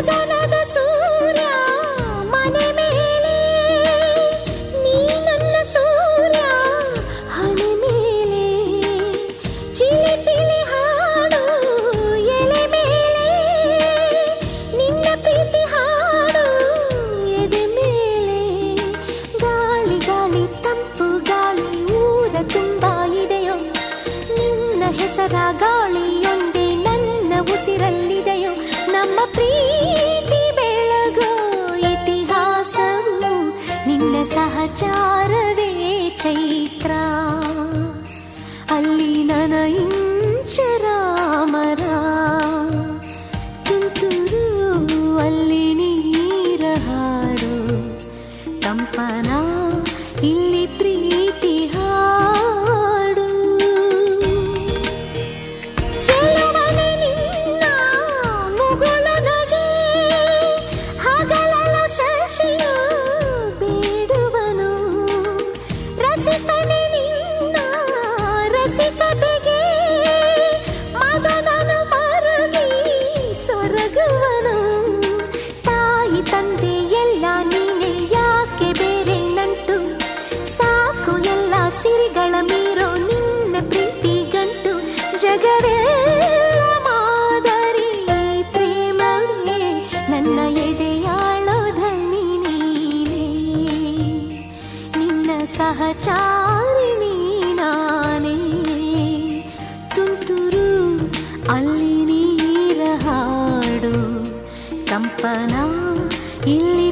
ಗಗನದ ಸೂರ್ಯ ಮನೆ ಮೇಲೆ, ನೀ ನನ್ನ ಸೂರ್ಯ ಹಣೆ ಮೇಲೆ. ಚಿಲಿಪಿಲಿ ಹಾಡು ಎಲೆ ಮೇಲೆ, ನಿನ್ನ ಪ್ರೀತಿ ಹಾಡು ಎದೆ ಮೇಲೆ. ಗಾಳಿ ಗಾಳಿ ತಂಪು ಗಾಳಿ ಊರ ತುಂಬ ಇದೆಯೋ, ನಿನ್ನ ಹೆಸರ ಗಾಳಿಯೊಂದೇ ನನ್ನ ಉಸಿರಲ್ಲಿದೆಯೋ. ನಮ್ಮ ಪ್ರೀತಿ ಬೆಳಗೋ ಇತಿಹಾಸವು ನಿನ್ನ ಸಹಚಾರವೇ ಚೈತ್ರ. ಅಲ್ಲಿ ನನ ಇಂಚರಾಮರ ತುಂತುರು, ಅಲ್ಲಿ ನೀರ ಹಾಡು ಕಂಪನ, ಇಲ್ಲಿ ಪ್ರೀತಿ ಹಾಡು. ಚೆಲುವನೆ ನಿನ್ನ ಮುಗುಳು ನಗೆ, ಹಗಲಲ್ಲ ಶಶಿಯು ಬೇಡುವನು. ರಸಿಕನೆ ನಿನ್ನ ರಸಿಕತೆಗೆ, ಮದನನು ಮರುಗಿ ಸೊರಗುವನು. ತಾಯಿ ತಂದೆ ಎಲ್ಲ ನೀನೆ, ಯಾಕೆ ಬೇರೆ ನಂಟು. ಸಾಕು ಎಲ್ಲ ಸಿರಿಗಳ ಮೀರೋ ನಿನ್ನ ಪ್ರೀತಿ ಗಂಟು. ಜಗವೆಲ್ಲ ಮಾದರಿ ಪ್ರೇಮವೇ, ನನ್ನ ಎದೆಯಾಳೋ ಧನಿ ನೀನೇ. ನಿನ್ನ ಸಹಚಾರಿಣಿ ನಾನೇ. ತುಂತುರು, ಅಲ್ಲಿ ನೀರ ಹಾಡು ಕಂಪನ, ಇಲ್ಲಿ